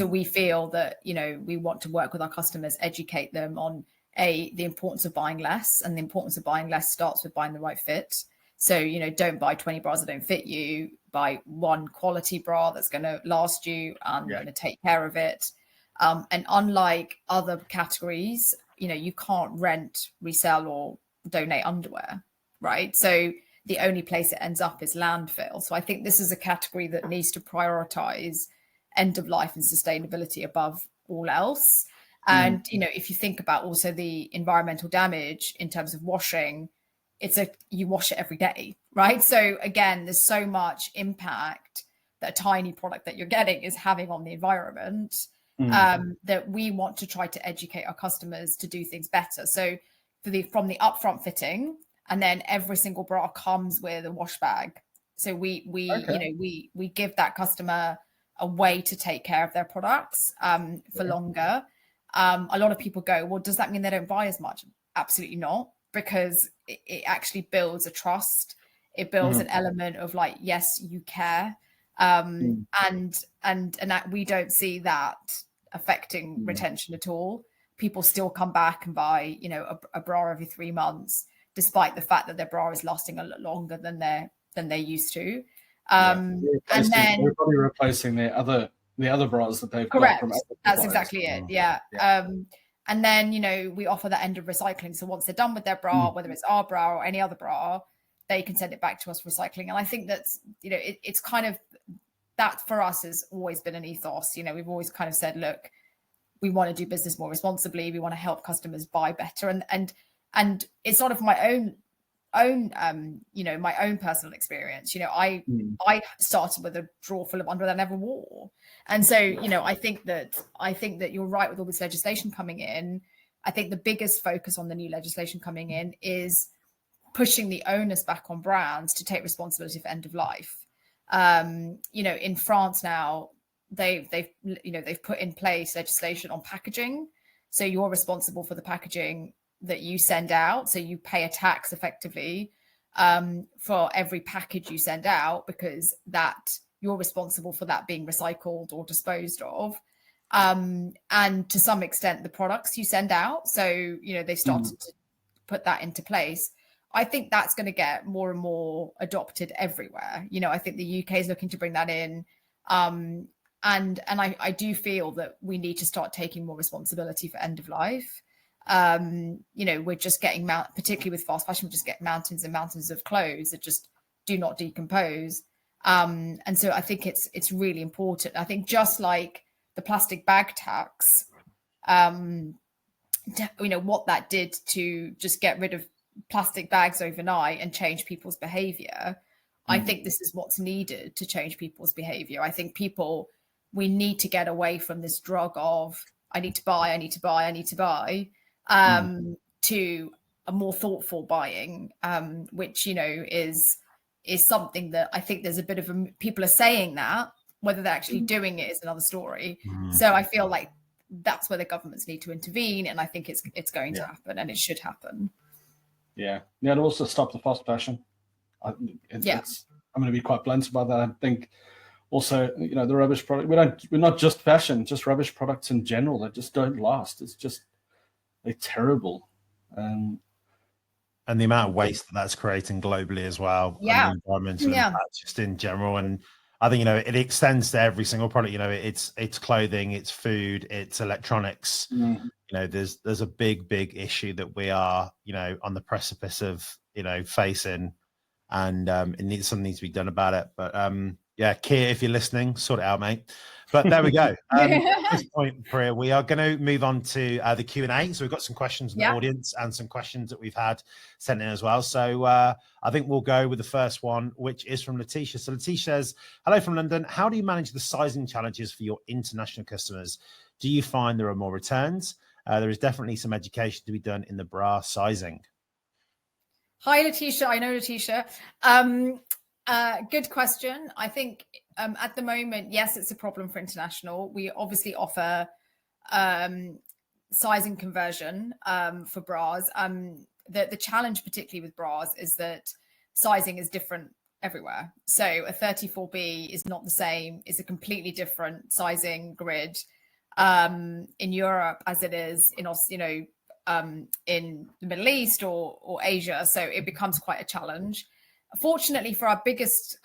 we feel that, we want to work with our customers, educate them on the importance of buying less. And the importance of buying less starts with buying the right fit. So, don't buy 20 bras that don't fit you. Buy one quality bra that's going to last you and going to take care of it. And unlike other categories, you can't rent, resell, or donate underwear, right? So the only place it ends up is landfill. So I think this is a category that needs to prioritize end of life and sustainability above all else. And, if you think about also the environmental damage in terms of washing, you wash it every day, right? So again, there's so much impact that a tiny product that you're getting is having on the environment. That we want to try to educate our customers to do things better. So from the upfront fitting, and then every single bra comes with a wash bag. So we give that customer a way to take care of their products for longer. A lot of people go, well, does that mean they don't buy as much? Absolutely not, because it actually builds a trust. It builds an element of like, yes, you care. And that we don't see that affecting retention at all. People still come back and buy, a bra every 3 months, despite the fact that their bra is lasting a lot longer than they're used to. And then they're probably replacing the other bras that they've correct. got from other That's suppliers. exactly it. Yeah. And then we offer that end of recycling. So once they're done with their bra, whether it's our bra or any other bra, they can send it back to us for recycling. And I think that's it's kind of that for us has always been an ethos. We've always kind of said, look, we want to do business more responsibly. We want to help customers buy better. And it's sort of my own my own personal experience. I started with a drawer full of underwear that I never wore. And so, I think that you're right with all this legislation coming in. I think the biggest focus on the new legislation coming in is pushing the onus back on brands to take responsibility for end of life. In France now, they've put in place legislation on packaging. So you're responsible for the packaging that you send out. So you pay a tax effectively for every package you send out, because that you're responsible for that being recycled or disposed of. And to some extent, the products you send out. So, they've started to put that into place. I think that's going to get more and more adopted everywhere. I think the UK is looking to bring that in. And I do feel that we need to start taking more responsibility for end of life. We're just getting particularly with fast fashion, we just get mountains and mountains of clothes that just do not decompose. And so I think it's really important. I think just like the plastic bag tax, what that did to just get rid of plastic bags overnight and change people's behavior. I think this is what's needed to change people's behavior. I think we need to get away from this drug of I need to buy, to a more thoughtful buying, which, is something that I think there's a bit of people are saying that, whether they're actually doing it is another story. So I feel like that's where the governments need to intervene. And I think it's going to happen, and it should happen. Yeah. And also stop the fast fashion. I'm going to be quite blunt about that. I think also, the rubbish product, we're not just fashion, just rubbish products in general that just don't last. They're terrible. And the amount of waste that's creating globally as well. And the environmental impact just in general. And I think, it extends to every single product. It's clothing, it's food, it's electronics. There's a big issue that we are, on the precipice of, facing. and something needs to be done about it. But yeah, Keir, if you're listening, sort it out, mate. But there we go. At this point, Priya, we are going to move on to the Q&A. So we've got some questions from the audience and some questions that we've had sent in as well. So I think we'll go with the first one, which is from Letitia. So Letitia says, hello from London. How do you manage the sizing challenges for your international customers? Do you find there are more returns? There is definitely some education to be done in the bra sizing. Hi, Letitia. I know Letitia. Good question. I think at the moment, yes, it's a problem for international. We obviously offer sizing conversion for bras. The challenge, particularly with bras, is that sizing is different everywhere. So a 34B is not the same. It's a completely different sizing grid in Europe as it is in in the Middle East or Asia. So it becomes quite a challenge. Fortunately for our biggest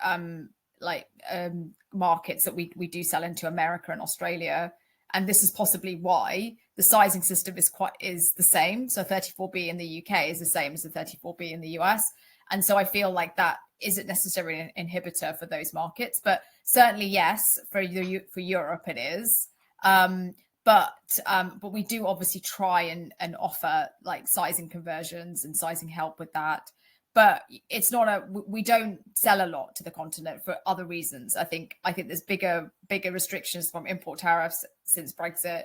markets that we do sell into, America and Australia, and this is possibly why the sizing system is the same. So 34B in the UK is the same as the 34B in the US. And so I feel like that isn't necessarily an inhibitor for those markets, but certainly yes, for Europe it is. But we do obviously try and offer like sizing conversions and sizing help with that. But it's not we don't sell a lot to the continent for other reasons. I think there's bigger restrictions from import tariffs since Brexit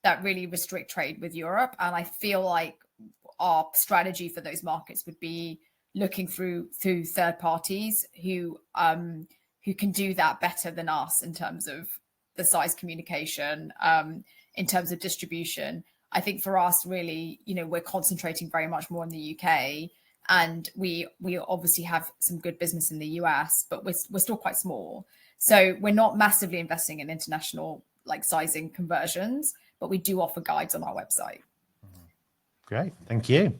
that really restrict trade with Europe. And I feel like our strategy for those markets would be looking through third parties who can do that better than us in terms of the size communication, in terms of distribution. I think for us, really, we're concentrating very much more in the UK. And we obviously have some good business in the US, but we're still quite small. So we're not massively investing in international like sizing conversions, but we do offer guides on our website. Great, thank you.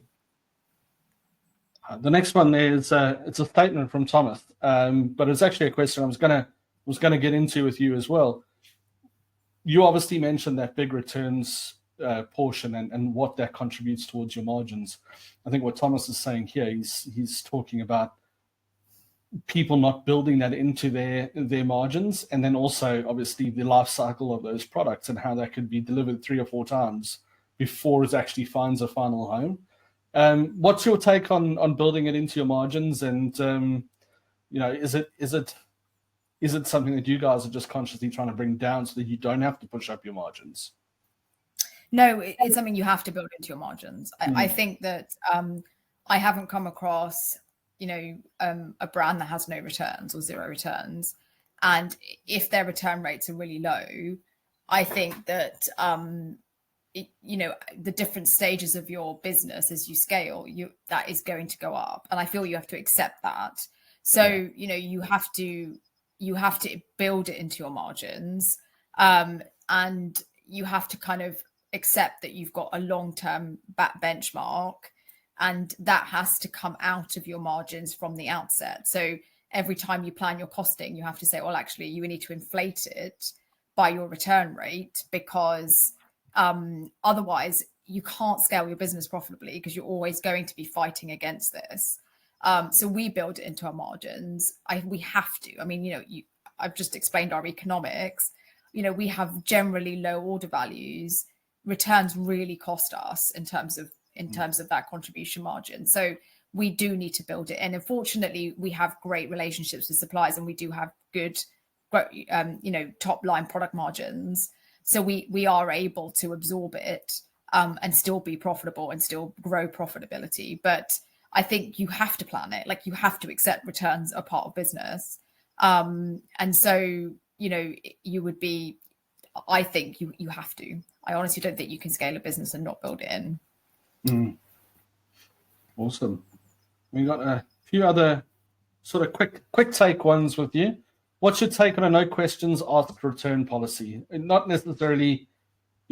The next one is it's a statement from Thomas, but it's actually a question I was gonna get into with you as well. You obviously mentioned that big returns portion and what that contributes towards your margins. I think what Thomas is saying here, he's talking about people not building that into their margins, and then also obviously the life cycle of those products and how that could be delivered 3 or 4 times before it actually finds a final home. What's your take on building it into your margins, and is it something that you guys are just consciously trying to bring down so that you don't have to push up your margins? No, it's something you have to build into your margins. I think that I haven't come across, a brand that has no returns or 0 returns. And if their return rates are really low, I think that, the different stages of your business as you scale, that is going to go up. And I feel you have to accept that. So, you have to build it into your margins, and you have to kind of accept that you've got a long-term benchmark, and that has to come out of your margins from the outset. So every time you plan your costing, you have to say, well, actually, you need to inflate it by your return rate, because otherwise you can't scale your business profitably, because you're always going to be fighting against this. So we build it into our margins. We have to. I mean, I've just explained our economics. We have generally low order values. Returns really cost us in terms of that contribution margin. So we do need to build it. And unfortunately, we have great relationships with suppliers, and we do have good, top line product margins. So we are able to absorb it and still be profitable and still grow profitability. But I think you have to plan it. Like, you have to accept returns are part of business. And so, you would be, I think you have to. I honestly don't think you can scale a business and not build it in. Awesome. We got a few other sort of quick take ones with you. What's your take on a no questions asked return policy? And not necessarily,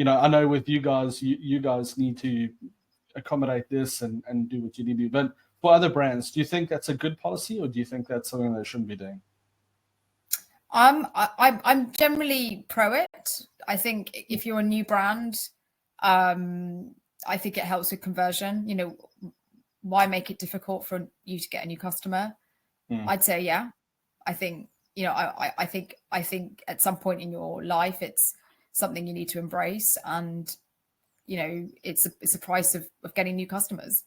I know with you guys, you guys need to accommodate this and do what you need to do. But for other brands, do you think that's a good policy, or do you think that's something they shouldn't be doing? I'm generally pro it. I think if you're a new brand, I think it helps with conversion. Why make it difficult for you to get a new customer? I'd say, yeah. I think, I think at some point in your life, it's something you need to embrace, and it's a price of getting new customers.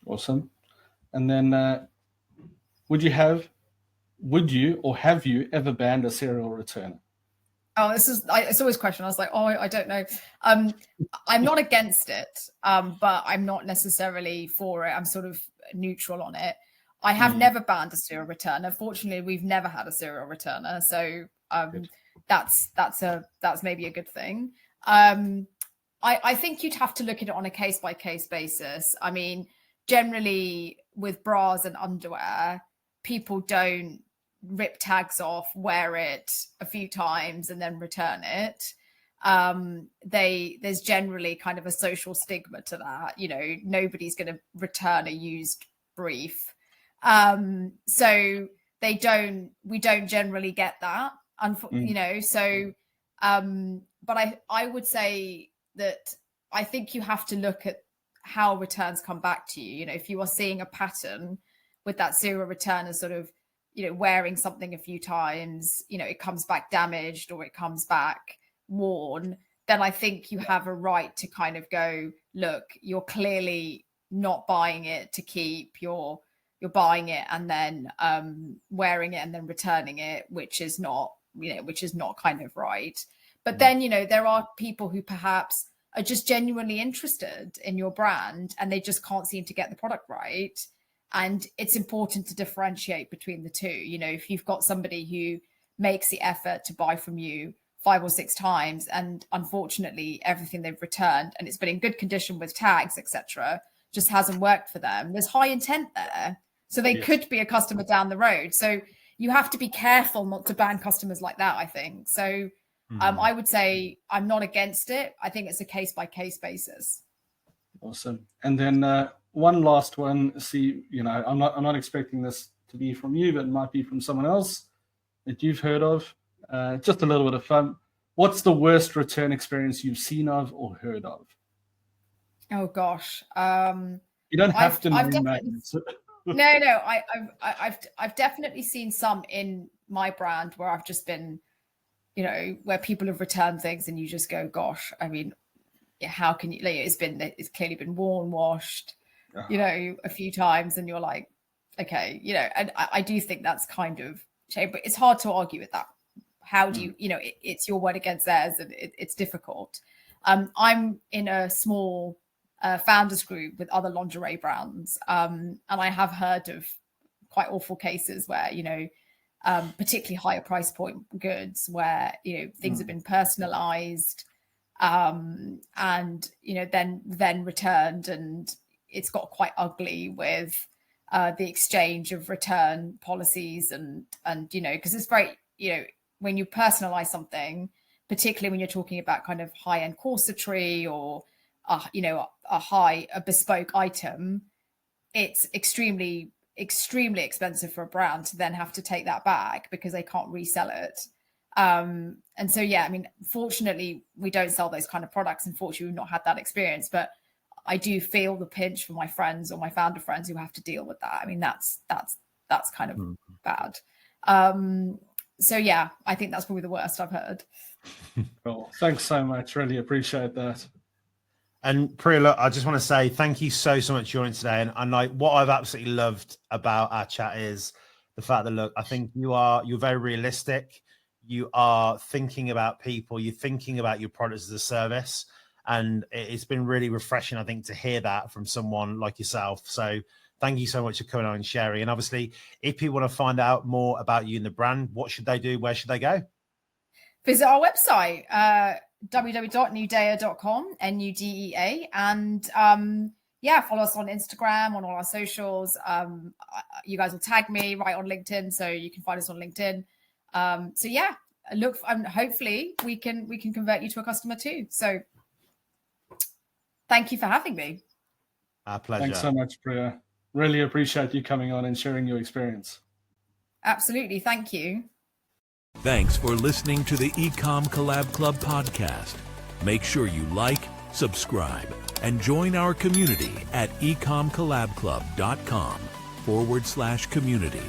Awesome. And then, would you or have you ever banned a serial returner? Oh, it's always a question. I was like, I don't know. I'm not against it, but I'm not necessarily for it. I'm sort of neutral on it. I have never banned a serial returner. Fortunately, we've never had a serial returner, so that's maybe a good thing. I think you'd have to look at it on a case by case basis. I mean, generally with bras and underwear, people don't rip tags off, wear it a few times, and then return it. There's generally kind of a social stigma to that. Nobody's going to return a used brief. So we don't generally get that, but I would say that I think you have to look at how returns come back to you. If you are seeing a pattern with that serial return as sort of, wearing something a few times, it comes back damaged or it comes back worn, then I think you have a right to kind of go, look, you're clearly not buying it to keep, you're buying it and then wearing it and then returning it, which is not kind of right. But then, there are people who perhaps are just genuinely interested in your brand and they just can't seem to get the product right. And it's important to differentiate between the two. If you've got somebody who makes the effort to buy from you 5 or 6 times, and unfortunately everything they've returned and it's been in good condition with tags, etc., just hasn't worked for them, there's high intent there. So they could be a customer down the road. So you have to be careful not to ban customers like that, I think. So I would say I'm not against it. I think it's a case by case basis. Awesome. And then one last one. See, I'm not expecting this to be from you, but it might be from someone else that you've heard of. Just a little bit of fun. What's the worst return experience you've seen of or heard of? Oh gosh. You don't have to name names. No. I've definitely seen some in my brand where I've just been, where people have returned things and you just go, gosh, I mean, how can you? It's clearly been worn, washed, a few times, and you're like, okay, and I do think that's kind of shame, but it's hard to argue with that. How do you, it's your word against theirs, and it's difficult. I'm in a small founders group with other lingerie brands, and I have heard of quite awful cases where, particularly higher price point goods where, things have been personalized, and, then returned, and it's got quite ugly with the exchange of return policies and because it's very, when you personalize something, particularly when you're talking about kind of high-end corsetry or a bespoke item, it's extremely expensive for a brand to then have to take that back because they can't resell it. And so, fortunately, we don't sell those kind of products. Unfortunately, we've not had that experience, but I do feel the pinch for my friends or my founder friends who have to deal with that. I mean, that's kind of bad. So yeah, I think that's probably the worst I've heard. Cool. Thanks so much. Really appreciate that. And Priya, look, I just want to say thank you so much for joining today. And like what I've absolutely loved about our chat is the fact that, look, I think you're very realistic. You are thinking about people. You're thinking about your products as a service. And it's been really refreshing, I think, to hear that from someone like yourself. So thank you so much for coming on and sharing. And obviously, if people want to find out more about you and the brand, what should they do? Where should they go? Visit our website, www.nudea.com, Nudea. And follow us on Instagram, on all our socials. You guys will tag me right on LinkedIn, so you can find us on LinkedIn. Look, hopefully we can convert you to a customer too. So thank you for having me. Our pleasure. Thanks so much, Priya. Really appreciate you coming on and sharing your experience. Absolutely. Thank you. Thanks for listening to the Ecom Collab Club podcast. Make sure you like, subscribe, and join our community at ecomcollabclub.com. lingerie.com/community.